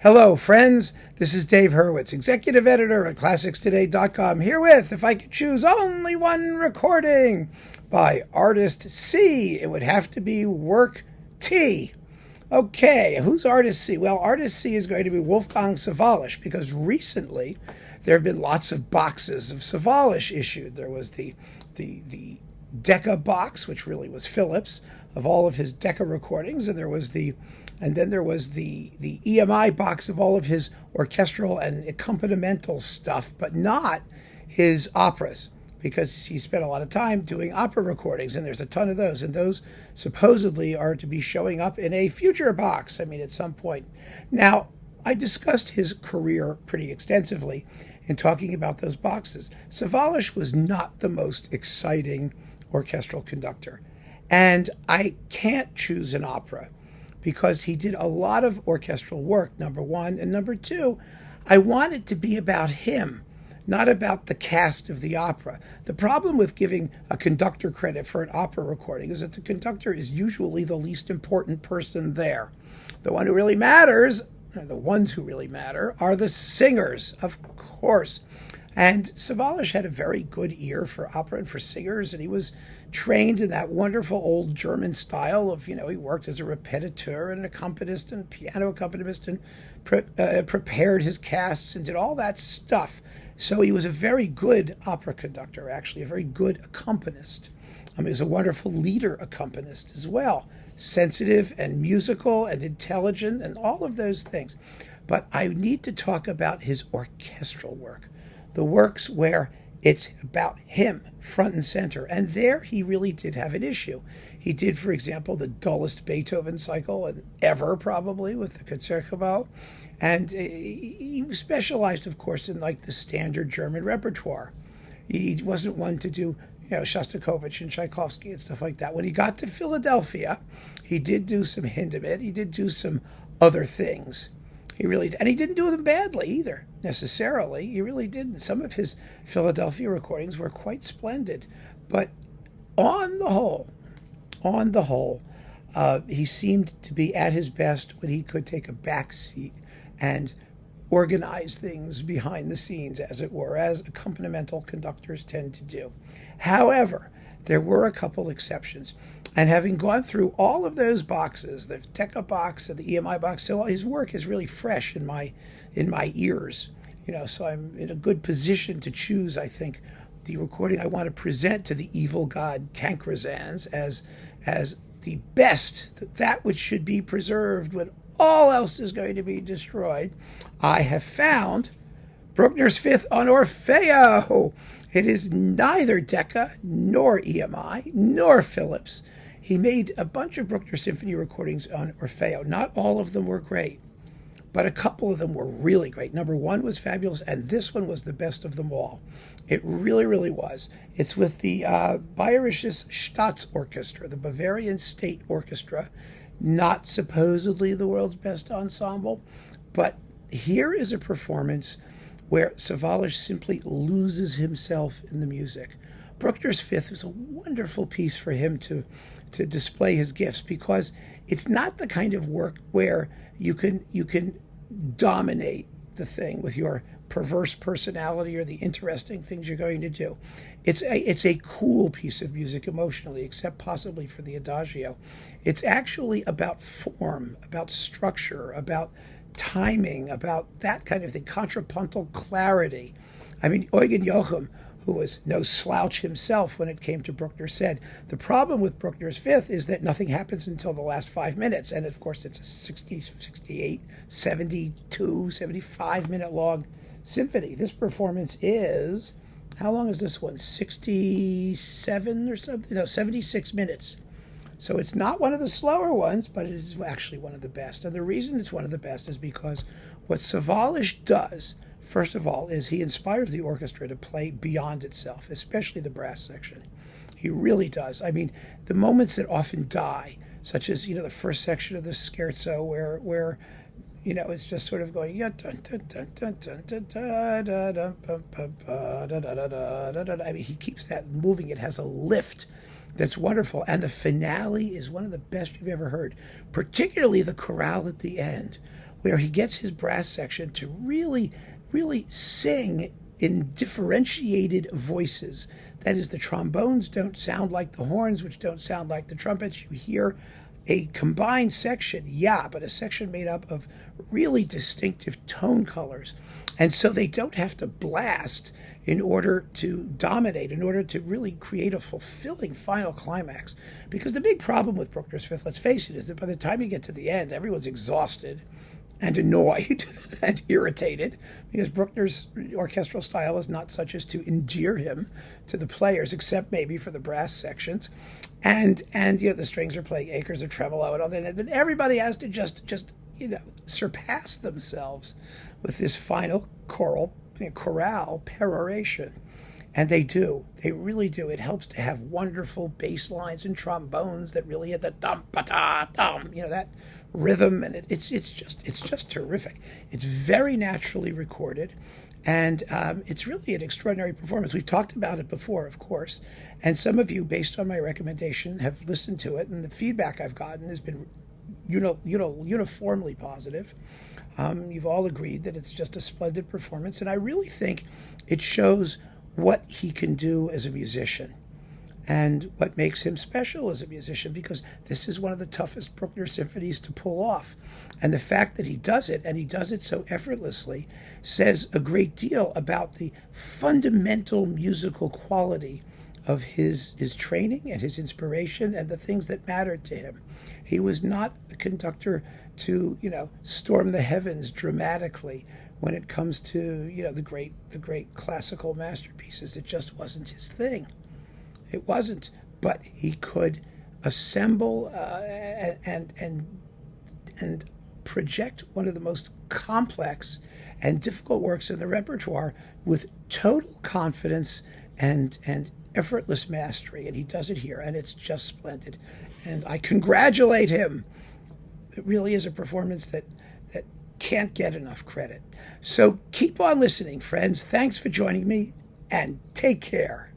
Hello, friends. This is Dave Hurwitz, executive editor at ClassicsToday.com, here with, if I could choose only one recording by Artist C, it would have to be Work T. Okay, who's Artist C? Well, Artist C is going to be Wolfgang SAWALLISCH, because recently there have been lots of boxes of SAWALLISCH issued. There was the Decca box, which really was Phillips, of all of his Decca recordings, and then there was the EMI box of all of his orchestral and accompanimental stuff, but not his operas, because he spent a lot of time doing opera recordings, and there's a ton of those, and those supposedly are to be showing up in a future box, at some point. Now, I discussed his career pretty extensively in talking about those boxes. SAWALLISCH was not the most exciting orchestral conductor, and I can't choose an opera because he did a lot of orchestral work, number one, and number two, I want it to be about him, not about the cast of the opera. The problem with giving a conductor credit for an opera recording is that the conductor is usually the least important person there. The one who really matters, or the ones who really matter, are the singers, of course. And SAWALLISCH had a very good ear for opera and for singers, and he was trained in that wonderful old German style of, he worked as a repetiteur and an accompanist and piano accompanist and prepared his casts and did all that stuff. So he was a very good opera conductor, actually, a very good accompanist. He was a wonderful leader accompanist as well, sensitive and musical and intelligent and all of those things. But I need to talk about his orchestral work. The works where it's about him, front and center. And there he really did have an issue. He did, for example, the dullest Beethoven cycle ever, probably, with the Concertgebouw. And he specialized, of course, in the standard German repertoire. He wasn't one to do, Shostakovich and Tchaikovsky and stuff like that. When he got to Philadelphia, he did do some Hindemith. He did do some other things. He didn't do them badly either, necessarily. He really didn't. Some of his Philadelphia recordings were quite splendid. But on the whole, he seemed to be at his best when he could take a back seat and organize things behind the scenes, as it were, as accompanimental conductors tend to do. However, there were a couple exceptions. And having gone through all of those boxes, the Decca box and the EMI box, so his work is really fresh in my ears. So I'm in a good position to choose, I think, the recording I want to present to the evil god Cankresans as the best, that which should be preserved when all else is going to be destroyed. I have found Bruckner's Fifth on Orfeo. It is neither Decca nor EMI nor Phillips. He made a bunch of Bruckner Symphony recordings on Orfeo. Not all of them were great, but a couple of them were really great. Number one was fabulous, and this one was the best of them all. It really, really was. It's with the Bayerisches Staatsorchester, the Bavarian State Orchestra, not supposedly the world's best ensemble, but here is a performance where SAWALLISCH simply loses himself in the music. Bruckner's Fifth is a wonderful piece for him to display his gifts, because it's not the kind of work where you can dominate the thing with your perverse personality or the interesting things you're going to do. It's a cool piece of music emotionally, except possibly for the Adagio. It's actually about form, about structure, about timing, about that kind of thing, contrapuntal clarity. Eugen Joachim, who was no slouch himself when it came to Bruckner, said, the problem with Bruckner's Fifth is that nothing happens until the last 5 minutes. And of course, it's a 60, 68, 72, 75-minute long symphony. This performance is, how long is this one? 67 or something? No, 76 minutes. So it's not one of the slower ones, but it is actually one of the best. And the reason it's one of the best is because what SAWALLISCH does, first of all, is he inspires the orchestra to play beyond itself, especially the brass section. He really does. The moments that often die, such as, the first section of the scherzo where it's just sort of going, he keeps that moving. It has a lift that's wonderful. And the finale is one of the best you've ever heard, particularly the chorale at the end, where he gets his brass section to really, really sing in differentiated voices. That is, the trombones don't sound like the horns, which don't sound like the trumpets. You hear a combined section, yeah, but a section made up of really distinctive tone colors. And so they don't have to blast in order to dominate, in order to really create a fulfilling final climax. Because the big problem with Bruckner's Fifth, let's face it, is that by the time you get to the end, everyone's exhausted and annoyed and irritated, because Bruckner's orchestral style is not such as to endear him to the players, except maybe for the brass sections. And the strings are playing acres of tremolo and all that. And then everybody has to just surpass themselves with this final chorale peroration. And they do. They really do. It helps to have wonderful bass lines and trombones that really hit the dum-pa-ta-dum, that rhythm. And it's just terrific. It's very naturally recorded. And it's really an extraordinary performance. We've talked about it before, of course. And some of you, based on my recommendation, have listened to it. And the feedback I've gotten has been uniformly positive. You've all agreed that it's just a splendid performance. And I really think it shows what he can do as a musician and what makes him special as a musician, because this is one of the toughest Bruckner symphonies to pull off. And the fact that he does it, and he does it so effortlessly, says a great deal about the fundamental musical quality of his training and his inspiration and the things that mattered to him. He was not a conductor to, storm the heavens dramatically when it comes to, the great classical masterpieces. It just wasn't his thing. It wasn't. But he could assemble and project one of the most complex and difficult works in the repertoire with total confidence and effortless mastery. And he does it here, and it's just splendid. And I congratulate him. It really is a performance that can't get enough credit. So keep on listening, friends. Thanks for joining me, and take care.